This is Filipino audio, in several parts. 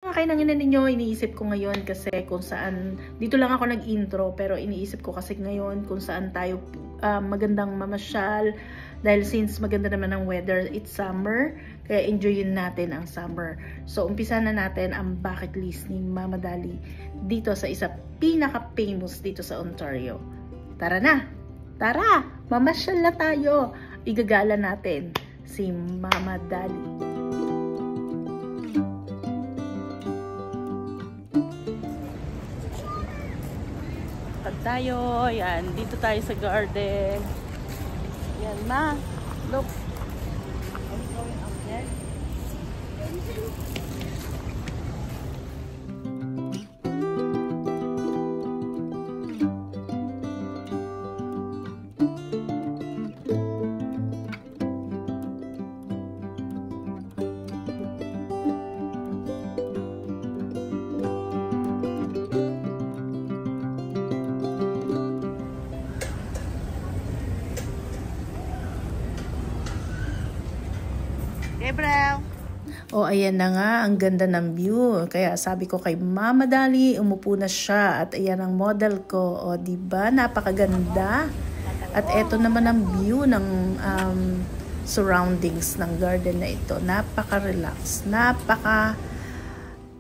Kainangin ninyo, iniisip ko ngayon kasi kung saan, dito lang ako nag-intro pero iniisip ko kasi ngayon kung saan tayo magandang mamasyal dahil since maganda naman ang weather, it's summer, kaya enjoyin natin ang summer. So umpisa na natin ang bucket list ni Mama Dali dito sa isa pinaka-famous dito sa Ontario. Tara na! Tara! Mamasyal na tayo! Igagala natin si Mama Dali. Tayo, yan, dito tayo sa garden. Yan, ma, look. I'm going up there. Oh, ayan na nga, ang ganda ng view. Kaya sabi ko kay Mama Dali, umupo na siya at ayan ang model ko. O, diba? Napakaganda. At eto naman ang view ng surroundings ng garden na ito. Napaka-relax.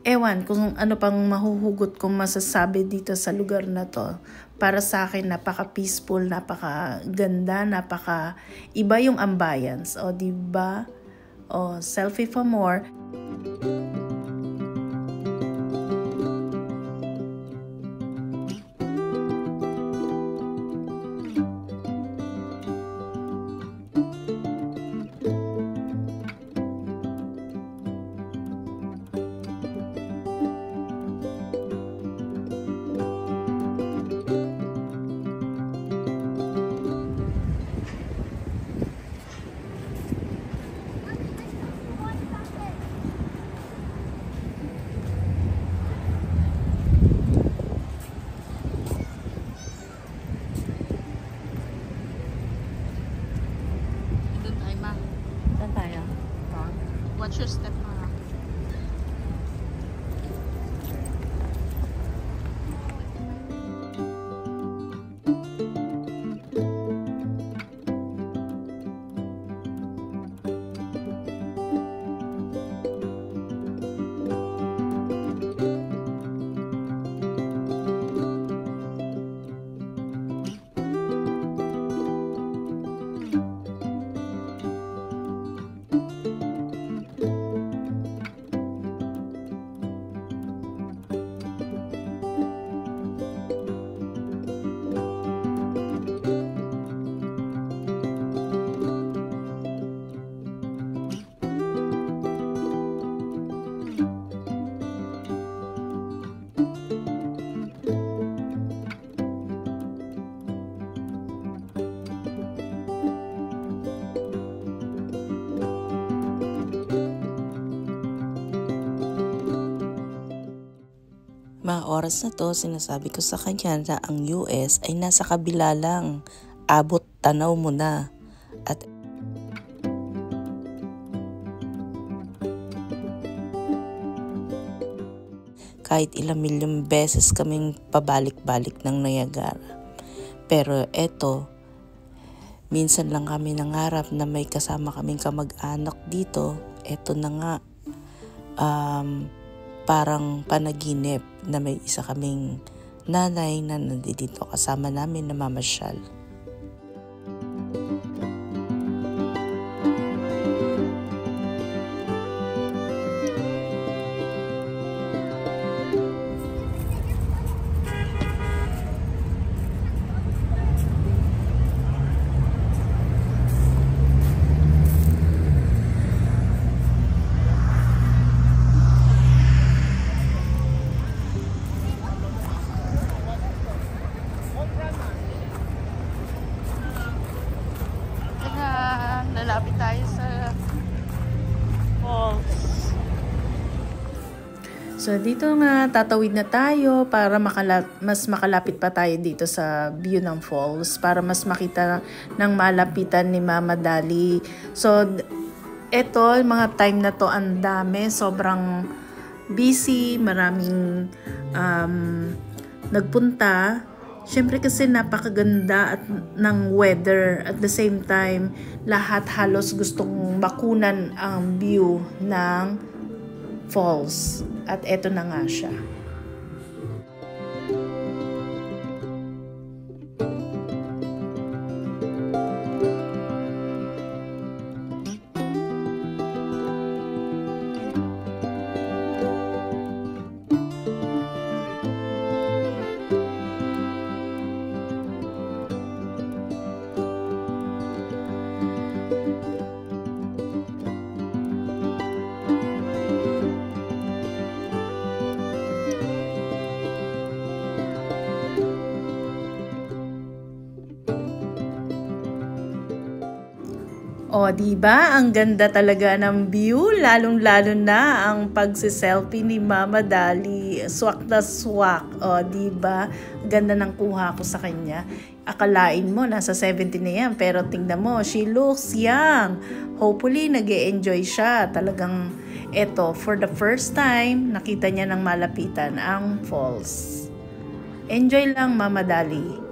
Ewan kung ano pang mahuhugot kong masasabi dito sa lugar na to. Para sa akin, napaka-peaceful, napaka-ganda, iba yung ambience. O, diba? Oh, selfie for more. Watch your step, ma. Mga oras na to, sinasabi ko sa kanya na ang US ay nasa kabila lang. Abot tanaw mo na. At kahit ilang milyong beses kaming pabalik-balik ng Niagara. Pero eto, minsan lang kami nangarap na may kasama kaming kamag-anak dito. Eto na nga, parang panaginip na may isa kaming nanay na nandito kasama namin na mamasyal. Lalapit tayo sa falls. So dito nga tatawid na tayo para mas makalapit pa tayo dito sa view ng falls para mas makita ng malapitan ni Mama Dali. So eto, mga time na to ang dami, sobrang busy, maraming nagpunta. Siyempre kasi napakaganda at ng weather. At the same time, lahat halos gustong makunan ang view ng falls. At eto na nga siya. O, diba? Ang ganda talaga ng view, lalong-lalo na ang pagsiselfie ni Mama Dali. Swak na swak. O, diba? Ganda ng kuha ko sa kanya. Akalain mo, nasa 70 na yan. Pero tingnan mo, she looks young. Hopefully, nag-e-enjoy siya. Talagang, eto, for the first time, nakita niya ng malapitan ang falls. Enjoy lang, Mama Dali.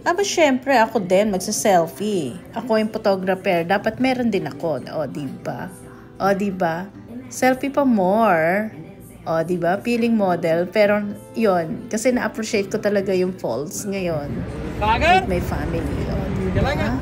Aba, syempre, ako din magsa-selfie. Ako yung photographer. Dapat meron din ako. O, diba? O, diba? Selfie pa more. O, diba? Feeling model. Pero, yon kasi na-appreciate ko talaga yung falls ngayon. With my family. O, diba?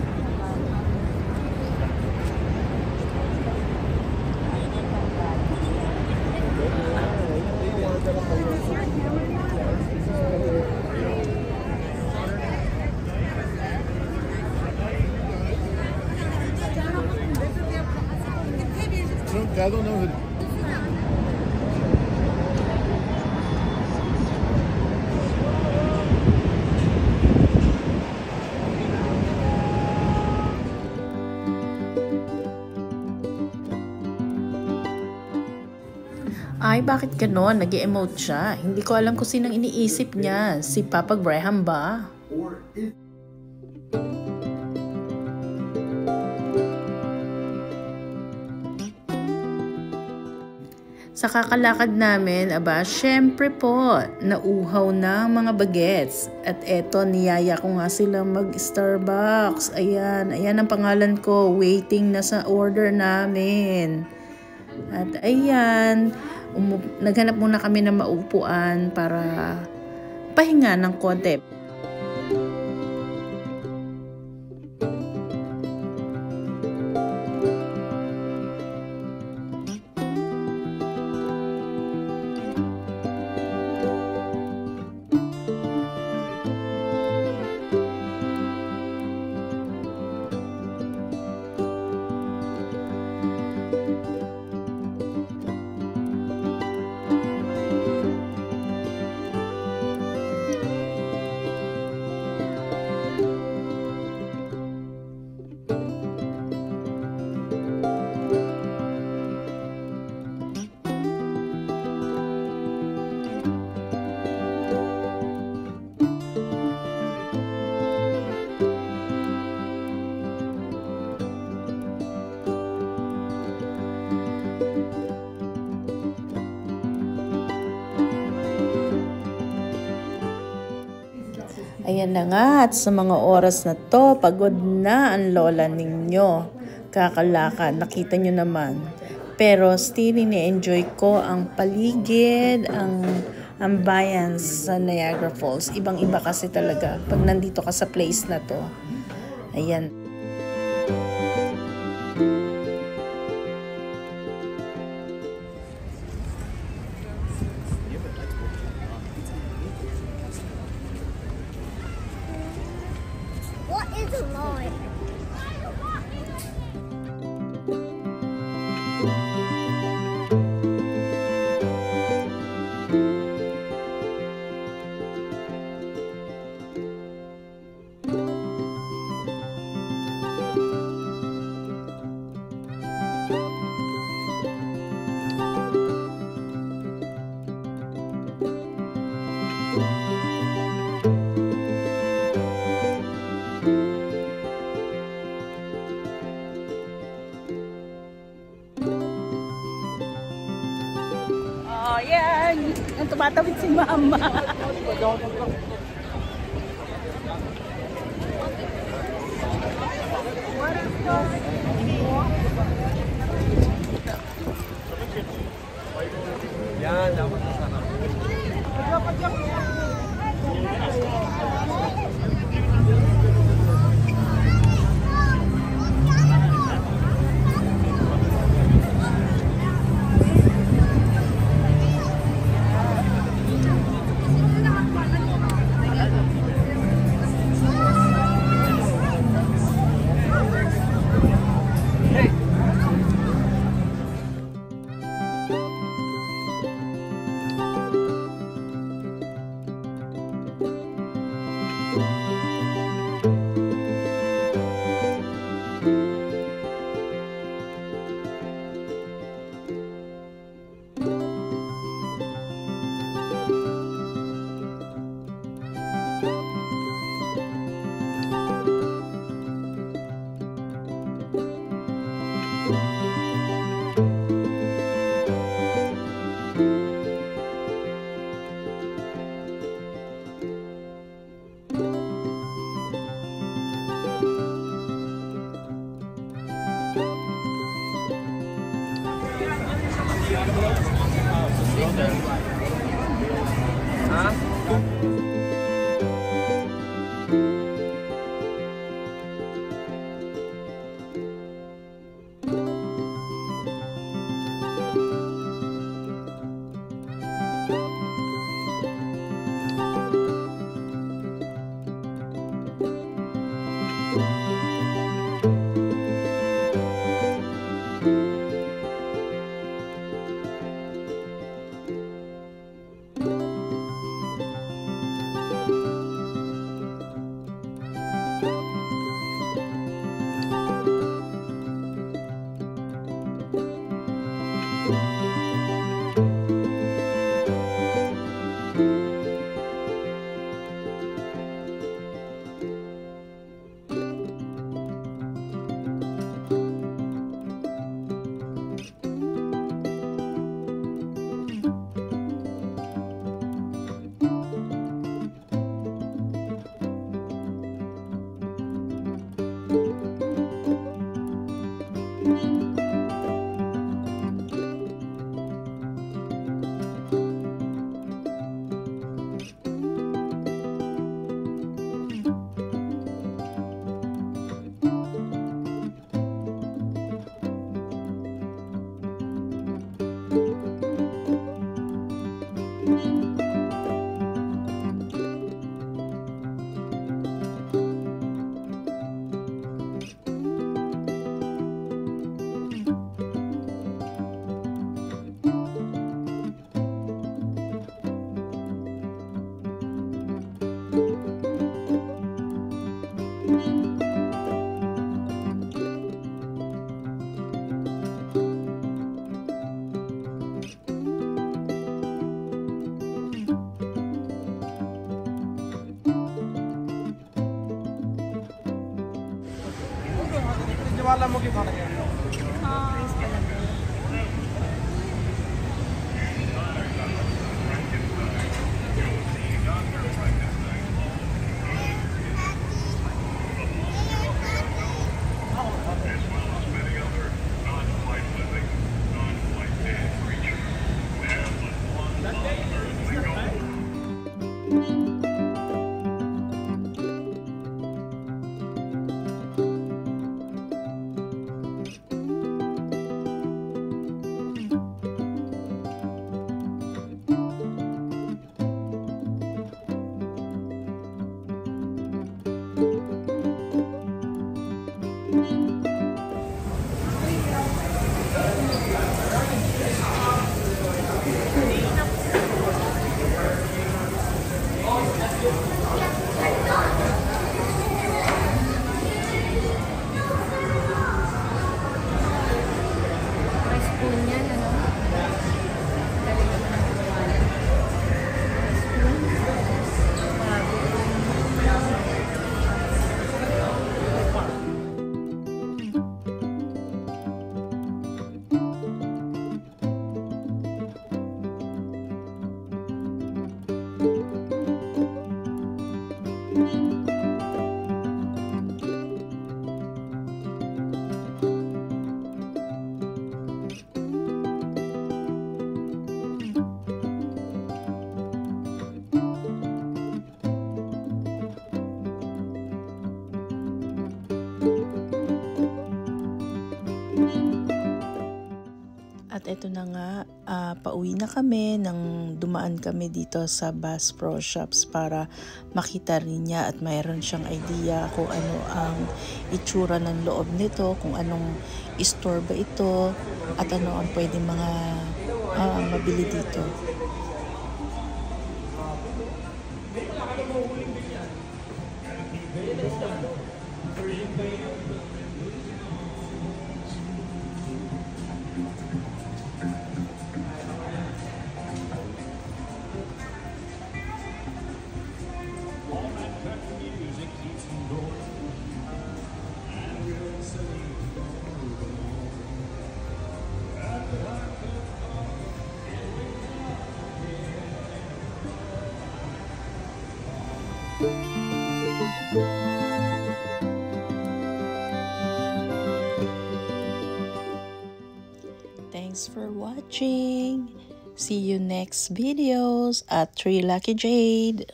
I don't know. Ay, bakit ganon? Nag-emote siya. Hindi ko alam kung sinang iniisip niya. Si Papa Graham ba? Sa kakalakad namin, aba, syempre po, nauhaw na mga bagets. At eto, niyaya ko nga sila mag-Starbucks. Ayan, ayan ang pangalan ko. Waiting na sa order namin. At ayan, naghanap muna kami ng maupuan para pahinga ng konti. Ayan na nga, at sa mga oras na to, pagod na ang lola ninyo. Kakalakad, nakita nyo naman. Pero still, ini-enjoy ko ang paligid, ang ambience sa Niagara Falls. Ibang-iba kasi talaga pag nandito ka sa place na to. Ayan. What is a line? Ayan. Ang tumatawid si Mama. Yan, dapat na sana. ज्वालामुखी फट गया। At eto na nga, pauwi na kami nang dumaan kami dito sa Bass Pro Shops para makita rin niya at mayroon siyang idea kung ano ang itsura ng loob nito, kung anong store ba ito, at ano ang pwede mga mabili dito. Thanks for watching. See you next videos at 3 Lucky Jade.